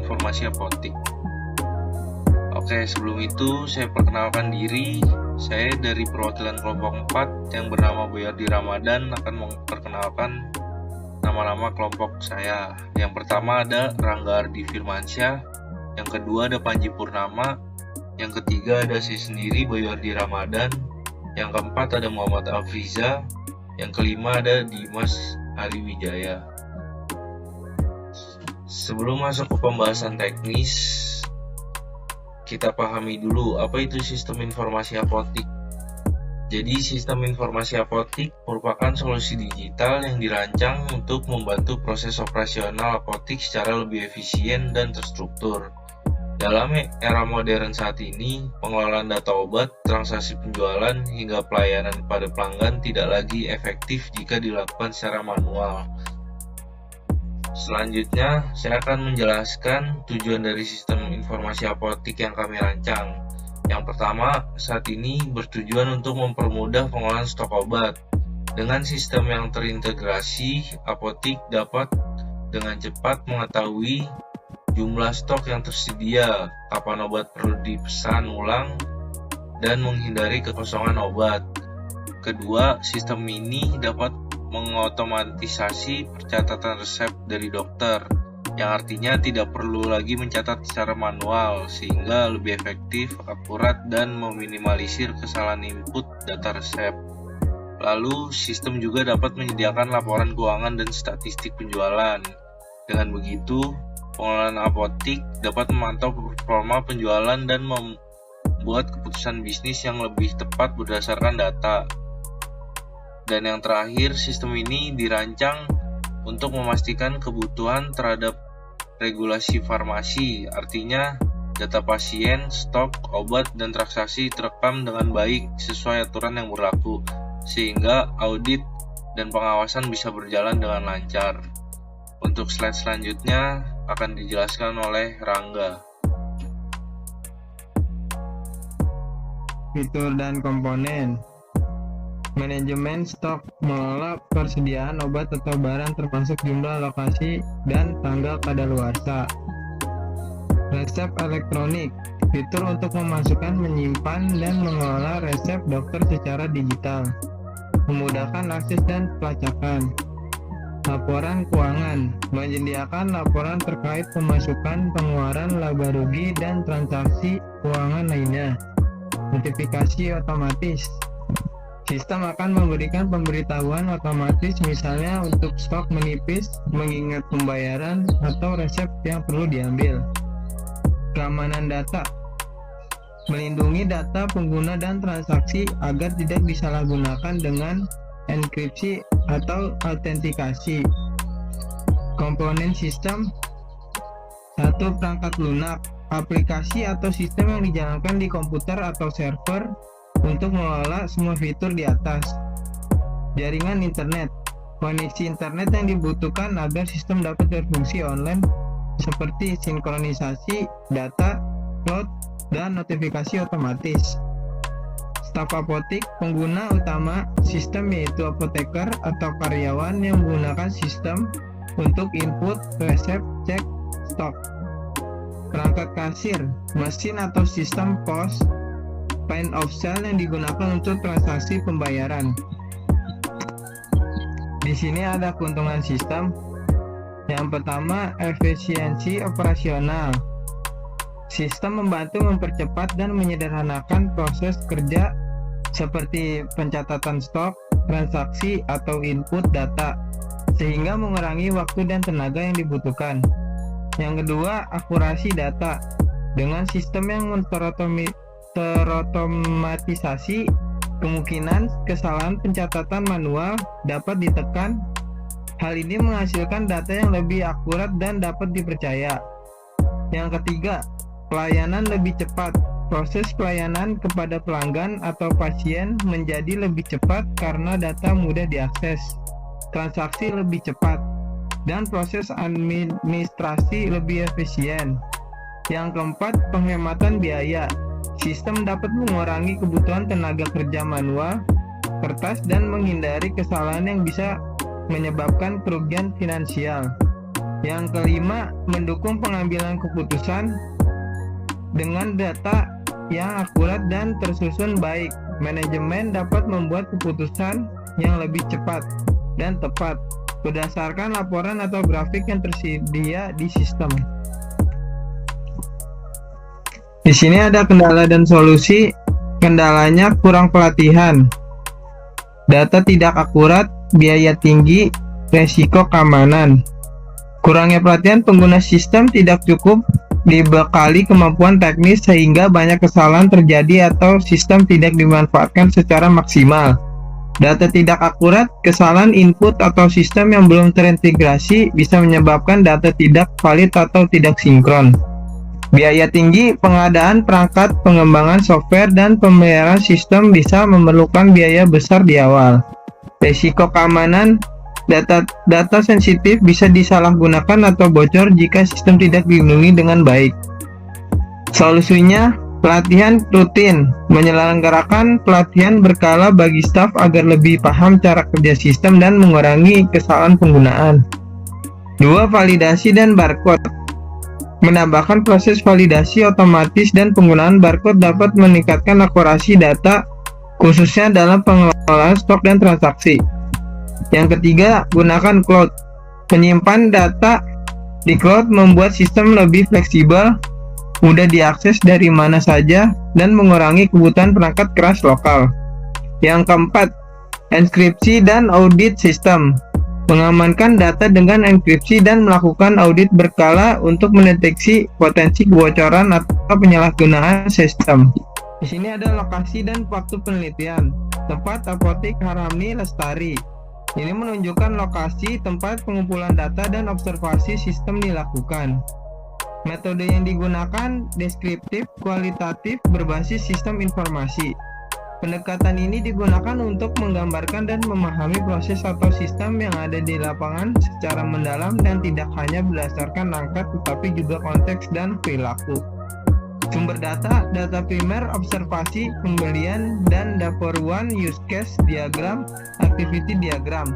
informasi apotik. Oke, sebelum itu saya perkenalkan diri. Saya dari perwakilan kelompok 4 yang bernama Boyardi Ramadan akan memperkenalkan nama-nama kelompok saya. Yang pertama ada Rangga Ardi Firmansyah, yang kedua ada Panji Purnama, yang ketiga ada saya sendiri Boyardi Ramadan, yang keempat ada Muhammad Afriza, yang kelima ada Dimas Hariwijaya. Sebelum masuk ke pembahasan teknis, kita pahami dulu apa itu sistem informasi apotik. Jadi sistem informasi apotik merupakan solusi digital yang dirancang untuk membantu proses operasional apotik secara lebih efisien dan terstruktur. Dalam era modern saat ini, pengelolaan data obat, transaksi penjualan, hingga pelayanan pada pelanggan tidak lagi efektif jika dilakukan secara manual. Selanjutnya, saya akan menjelaskan tujuan dari sistem informasi apotik yang kami rancang. Yang pertama, saat ini bertujuan untuk mempermudah pengolahan stok obat. Dengan sistem yang terintegrasi, apotik dapat dengan cepat mengetahui jumlah stok yang tersedia, kapan obat perlu dipesan ulang, dan menghindari kekosongan obat. Kedua, sistem ini dapat mengotomatisasi pencatatan resep dari dokter, yang artinya tidak perlu lagi mencatat secara manual, sehingga lebih efektif, akurat, dan meminimalisir kesalahan input data resep. Lalu, sistem juga dapat menyediakan laporan keuangan dan statistik penjualan. Dengan begitu, pengelolaan apotik dapat memantau performa penjualan dan membuat keputusan bisnis yang lebih tepat berdasarkan data. Dan yang terakhir, sistem ini dirancang untuk memastikan kebutuhan terhadap regulasi farmasi, artinya data pasien, stok, obat, dan transaksi terekam dengan baik sesuai aturan yang berlaku, sehingga audit dan pengawasan bisa berjalan dengan lancar. Untuk slide selanjutnya akan dijelaskan oleh Rangga. Fitur dan komponen. Manajemen stok, mengelola persediaan obat atau barang termasuk jumlah, lokasi, dan tanggal kadaluarsa. Resep elektronik, fitur untuk memasukkan, menyimpan, dan mengelola resep dokter secara digital, memudahkan akses dan pelacakan. Laporan keuangan, menyediakan laporan terkait pemasukan, pengeluaran, laba rugi, dan transaksi keuangan lainnya. Notifikasi otomatis, sistem akan memberikan pemberitahuan otomatis, misalnya untuk stok menipis, mengingat pembayaran, atau resep yang perlu diambil. Keamanan data, melindungi data pengguna dan transaksi agar tidak disalahgunakan dengan enkripsi atau autentikasi. Komponen sistem. 1. Perangkat lunak, aplikasi atau sistem yang dijalankan di komputer atau server untuk mengelola semua fitur di atas. Jaringan internet, koneksi internet yang dibutuhkan agar sistem dapat berfungsi online seperti sinkronisasi data, cloud, dan notifikasi otomatis. Staf apotik, pengguna utama sistem yaitu apoteker atau karyawan yang menggunakan sistem untuk input, resep, cek, stok. Perangkat kasir, mesin atau sistem POS, point of sale yang digunakan untuk transaksi pembayaran. Di sini ada keuntungan sistem. Yang pertama, efisiensi operasional. Sistem membantu mempercepat dan menyederhanakan proses kerja seperti pencatatan stok, transaksi, atau input data, sehingga mengurangi waktu dan tenaga yang dibutuhkan. Yang kedua, akurasi data. Dengan sistem yang terotomatisasi, kemungkinan kesalahan pencatatan manual dapat ditekan. Hal ini menghasilkan data yang lebih akurat dan dapat dipercaya. Yang ketiga, pelayanan lebih cepat. Proses pelayanan kepada pelanggan atau pasien menjadi lebih cepat karena data mudah diakses, transaksi lebih cepat, dan proses administrasi lebih efisien. Yang keempat, penghematan biaya. Sistem dapat mengurangi kebutuhan tenaga kerja manual, kertas, dan menghindari kesalahan yang bisa menyebabkan kerugian finansial. Yang kelima, mendukung pengambilan keputusan dengan data yang akurat dan tersusun baik. Manajemen dapat membuat keputusan yang lebih cepat dan tepat berdasarkan laporan atau grafik yang tersedia di sistem. Di sini ada kendala dan solusi. Kendalanya kurang pelatihan, data tidak akurat, biaya tinggi, resiko keamanan. Kurangnya pelatihan pengguna sistem tidak cukup dibekali kemampuan teknis sehingga banyak kesalahan terjadi atau sistem tidak dimanfaatkan secara maksimal. Data tidak akurat, kesalahan input atau sistem yang belum terintegrasi bisa menyebabkan data tidak valid atau tidak sinkron. Biaya tinggi, pengadaan perangkat, pengembangan software, dan pembayaran sistem bisa memerlukan biaya besar di awal. Risiko keamanan, data sensitif bisa disalahgunakan atau bocor jika sistem tidak dilindungi dengan baik. Solusinya, pelatihan rutin, menyelenggarakan pelatihan berkala bagi staf agar lebih paham cara kerja sistem dan mengurangi kesalahan penggunaan. 2. Validasi dan barcode. Menambahkan proses validasi otomatis dan penggunaan barcode dapat meningkatkan akurasi data, khususnya dalam pengelolaan stok dan transaksi. Yang ketiga, gunakan cloud. Menyimpan data di cloud membuat sistem lebih fleksibel, mudah diakses dari mana saja, dan mengurangi kebutuhan perangkat keras lokal. Yang keempat, enkripsi dan audit sistem. Mengamankan data dengan enkripsi dan melakukan audit berkala untuk mendeteksi potensi kebocoran atau penyalahgunaan sistem. Di sini ada lokasi dan waktu penelitian. Tempat Apotik Harmani Lestari. Ini menunjukkan lokasi tempat pengumpulan data dan observasi sistem dilakukan. Metode yang digunakan deskriptif, kualitatif, berbasis sistem informasi. Pendekatan ini digunakan untuk menggambarkan dan memahami proses atau sistem yang ada di lapangan secara mendalam dan tidak hanya berdasarkan angka tetapi juga konteks dan perilaku. Sumber data, data primer, observasi, pembelian, dan daporuan, use case diagram, activity diagram.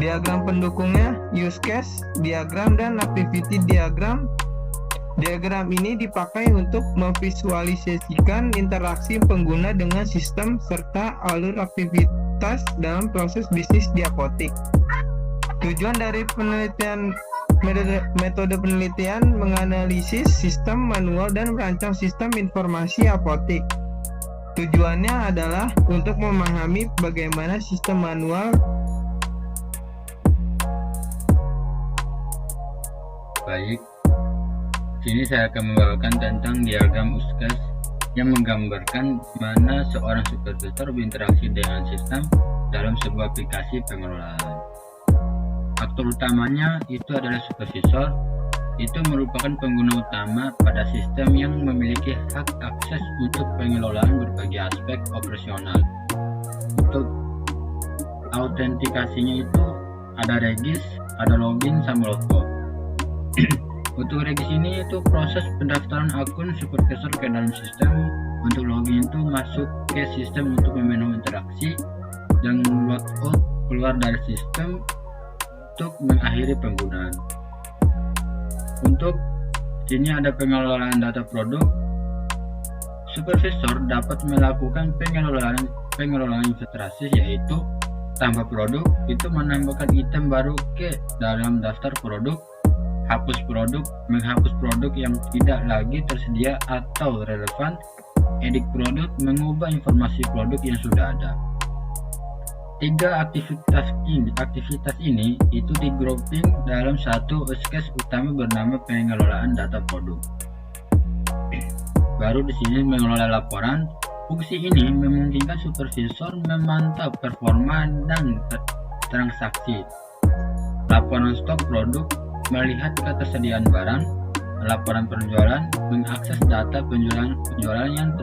Diagram pendukungnya, use case diagram, dan activity diagram. Diagram ini dipakai untuk memvisualisasikan interaksi pengguna dengan sistem serta alur aktivitas dalam proses bisnis di apotik. Tujuan dari metode penelitian menganalisis sistem manual dan merancang sistem informasi apotik. Tujuannya adalah untuk memahami bagaimana sistem manual. Baik. Sini saya akan membawakan tentang diagram use case yang menggambarkan mana seorang supervisor berinteraksi dengan sistem dalam sebuah aplikasi pengelolaan. Aktor utamanya itu adalah supervisor, itu merupakan pengguna utama pada sistem yang memiliki hak akses untuk pengelolaan berbagai aspek operasional. Untuk autentikasinya itu ada regis, ada login, sama logo. Untuk regis ini itu proses pendaftaran akun supervisor ke dalam sistem. Untuk login itu masuk ke sistem untuk memenuhi interaksi, dan logout keluar dari sistem untuk mengakhiri penggunaan. Untuk sini ada pengelolaan data produk. Supervisor dapat melakukan pengelolaan inventaris, yaitu tambah produk, itu menambahkan item baru ke dalam daftar produk, hapus produk, menghapus produk yang tidak lagi tersedia atau relevan, edit produk, mengubah informasi produk yang sudah ada. 3 aktivitas ini itu di grouping dalam satu use case utama bernama pengelolaan data produk. Baru di sini mengelola laporan. Fungsi ini memungkinkan supervisor memantau performa dan transaksi. Laporan stok produk, melihat ketersediaan barang, laporan penjualan, mengakses data penjualan yang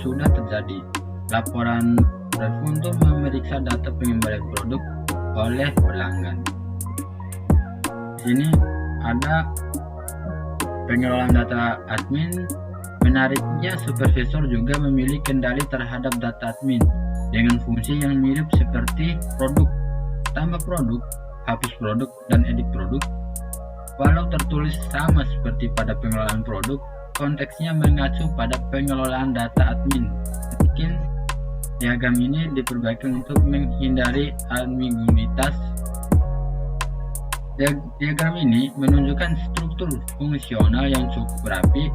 sudah terjadi, laporan review untuk memeriksa data pengembalian produk oleh pelanggan. Di sini ada pengelolaan data admin. Menariknya, supervisor juga memiliki kendali terhadap data admin dengan fungsi yang mirip seperti produk, tambah produk, hapus produk, dan edit produk. Walau tertulis sama seperti pada pengelolaan produk, konteksnya mengacu pada pengelolaan data admin. Mungkin diagram ini diperbaiki untuk menghindari ambiguitas. Diagram ini menunjukkan struktur fungsional yang cukup rapi,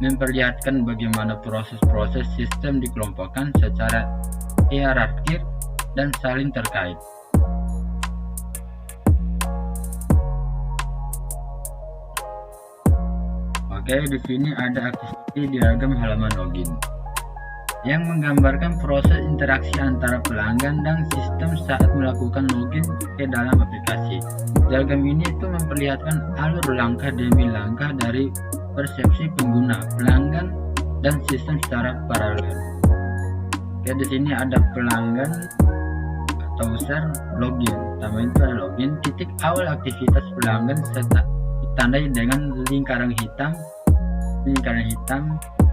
memperlihatkan bagaimana proses-proses sistem dikelompokkan secara hierarkis dan saling terkait. Oke, di sini ada aktiviti diagram halaman login yang menggambarkan proses interaksi antara pelanggan dan sistem saat melakukan login ke dalam aplikasi. Diagram ini itu memperlihatkan alur langkah demi langkah dari persepsi pengguna, pelanggan, dan sistem secara paralel. Oke, di sini ada pelanggan atau user login. Pertama itu ada login, titik awal aktivitas pelanggan serta ditandai dengan lingkaran hitam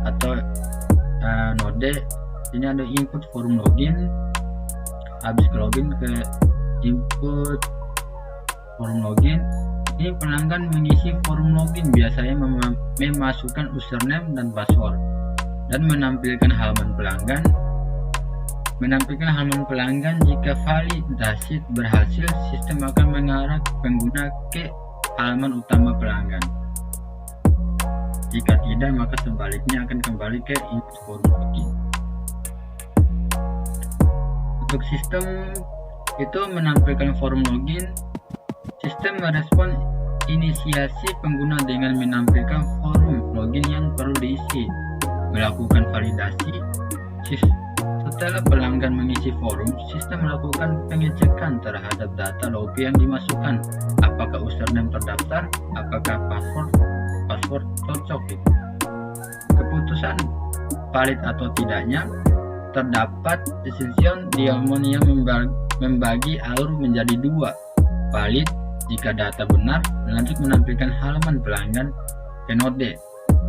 atau node. Ini ada input form login. Habis ke login ke input form login, ini pelanggan mengisi form login, biasanya memasukkan username dan password dan menampilkan halaman pelanggan. Jika validasi berhasil, sistem akan mengarah pengguna ke halaman utama pelanggan. Jika tidak, maka sebaliknya akan kembali ke input form login. Untuk sistem itu menampilkan form login, sistem merespon inisiasi pengguna dengan menampilkan form login yang perlu diisi. Melakukan validasi, setelah pelanggan mengisi forum, sistem melakukan pengecekan terhadap data login yang dimasukkan. Apakah username terdaftar, apakah password cocok. Keputusan valid atau tidaknya terdapat distinction diamond yang membagi alur menjadi dua. Valid jika data benar, lanjut menampilkan halaman pelanggan ke node.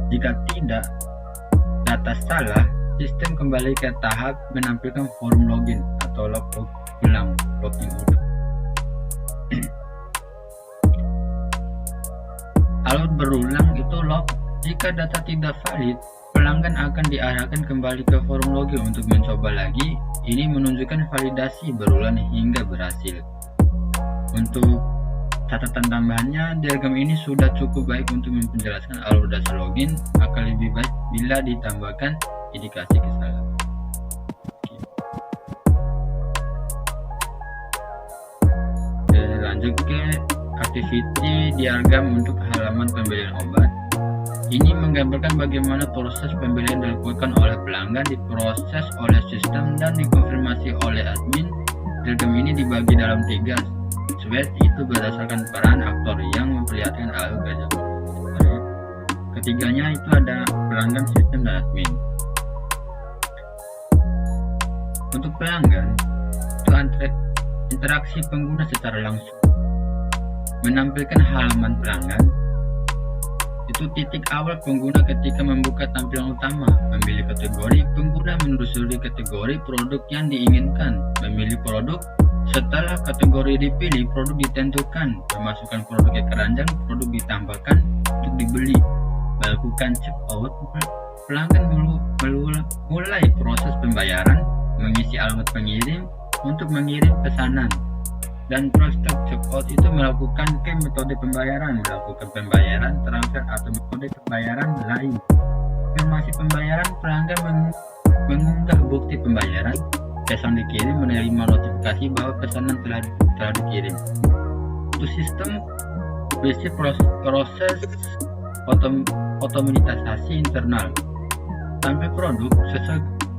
Jika tidak, data salah, sistem kembali ke tahap menampilkan form login atau login ulang. Alur berulang itu log. Jika data tidak valid, pelanggan akan diarahkan kembali ke forum login untuk mencoba lagi. Ini menunjukkan validasi berulang hingga berhasil. Untuk catatan tambahannya, diagram ini sudah cukup baik untuk menjelaskan alur dasar login. Akan lebih baik bila ditambahkan indikasi kesalahan. Lanjut ke aktiviti diagram untuk halaman pembelian obat. Ini menggambarkan bagaimana proses pembelian dilakukan oleh pelanggan, diproses oleh sistem, dan dikonfirmasi oleh admin. Diagram ini dibagi dalam 3 suite, itu berdasarkan peran aktor yang memperlihatkan alur gajah. Ketiganya itu ada pelanggan, sistem, dan admin. Untuk pelanggan, itu interaksi pengguna secara langsung. Menampilkan halaman pelanggan itu titik awal pengguna ketika membuka tampilan utama. Memilih kategori, pengguna menelusuri kategori produk yang diinginkan. Memilih produk, setelah kategori dipilih, produk ditentukan. Memasukkan produk ke keranjang, produk ditambahkan untuk dibeli. Melakukan checkout, pelanggan mulai proses pembayaran, mengisi alamat pengirim untuk mengirim pesanan. Dan proses checkout itu melakukan ke metode pembayaran, melakukan pembayaran, transfer, atau metode pembayaran lain. Konfirmasi pembayaran, pelanggan mengunggah bukti pembayaran, pesan dikirim, menerima notifikasi bahwa pesanan telah dikirim. Untuk sistem, berisi proses otomatisasi internal. Tampil produk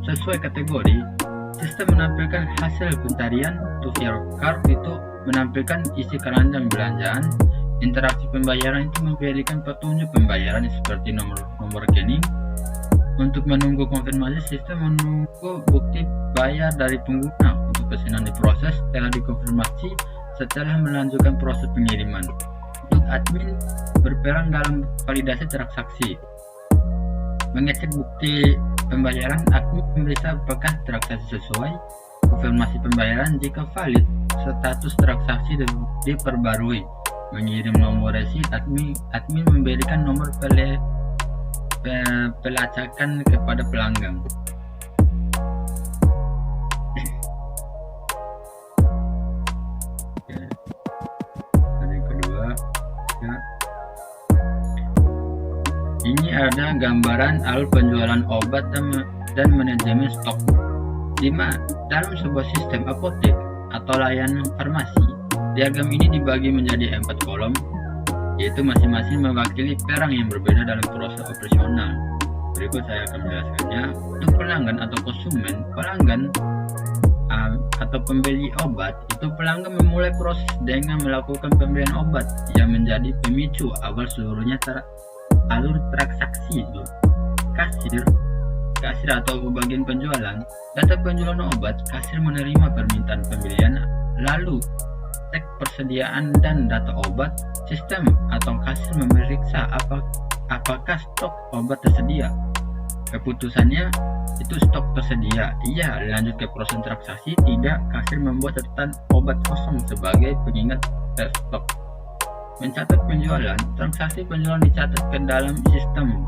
sesuai kategori. Sistem menampilkan hasil pencarian. Untuk VR card itu menampilkan isi keranjang belanjaan. Interaksi pembayaran itu memberikan petunjuk pembayaran seperti nomor rekening. Untuk menunggu konfirmasi, sistem menunggu bukti bayar dari pengguna. Untuk pesanan diproses setelah dikonfirmasi setelah melanjutkan proses pengiriman. Untuk admin berperan dalam validasi transaksi. Mengecek bukti pembayaran, admin memeriksa apakah transaksi sesuai. Konfirmasi pembayaran, jika valid, status transaksi diperbarui. mengirim nomor resit, admin memberikan nomor pelacakan kepada pelanggan. Dan yang kedua, ya, ini ada gambaran alur penjualan obat dan manajemen stok. Dalam sebuah sistem apotek atau layanan farmasi, diagram ini dibagi menjadi 4 kolom, yaitu masing-masing mewakili peran yang berbeda dalam proses operasional. Berikut saya akan menjelaskannya. Untuk pelanggan atau konsumen, pelanggan atau pembeli obat, itu pelanggan memulai proses dengan melakukan pembelian obat yang menjadi pemicu awal seluruhnya alur transaksi. Kasir atau bagian penjualan, data penjualan obat, kasir menerima permintaan pembelian, lalu cek persediaan dan data obat, sistem atau kasir memeriksa apakah stok obat tersedia. Keputusannya itu stok tersedia, iya lanjut ke proses transaksi, tidak, kasir membuat catatan obat kosong sebagai pengingat stok. Mencatat penjualan, transaksi penjualan dicatat ke dalam sistem.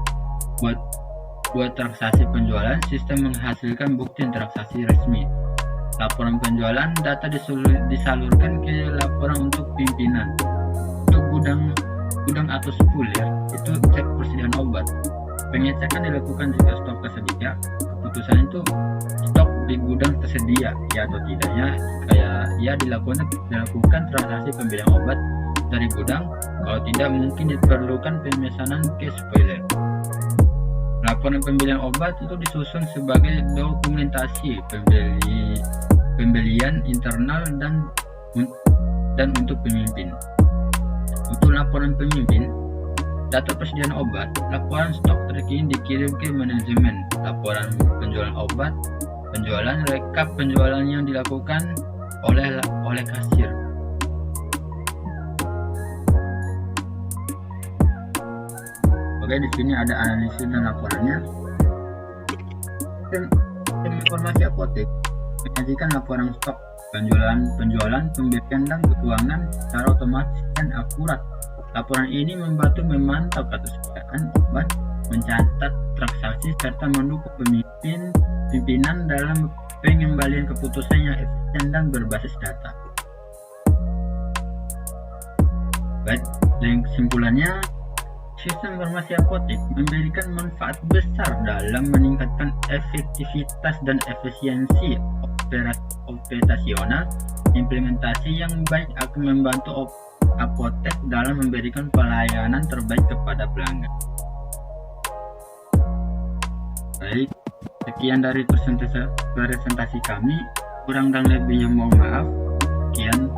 Buat transaksi penjualan, sistem menghasilkan bukti transaksi resmi. Laporan penjualan, data disalurkan ke laporan untuk pimpinan. Untuk gudang atau sepulir, itu cek persediaan obat. Pengecekan dilakukan jika stok tersedia. Keputusan itu stok di gudang tersedia, ya atau tidaknya. Ya dilakukan transaksi pembelian obat dari gudang. Kalau tidak, mungkin diperlukan pemesanan ke spoiler. Laporan pembelian obat itu disusun sebagai dokumentasi pembelian internal dan untuk pemimpin. Untuk laporan pemimpin, data persediaan obat, laporan stok terkini dikirim ke manajemen. Laporan penjualan obat, penjualan, rekap penjualan yang dilakukan oleh kasir. Oke, di sini ada analisis dan laporannya. Sistem informasi apotek menyajikan laporan stok, penjualan, pembelian dan keuangan secara otomatis dan akurat. Laporan ini membantu memantau ketersediaan obat, mencatat transaksi serta mendukung pimpinan dalam pengembalian keputusan yang efisien dan berbasis data. Baik, dan kesimpulannya, sistem informasi apotek memberikan manfaat besar dalam meningkatkan efektivitas dan efisiensi operasional. Implementasi yang baik akan membantu apotek dalam memberikan pelayanan terbaik kepada pelanggan. Baik, sekian dari presentasi kami. Kurang dan lebihnya mohon maaf. Sekian.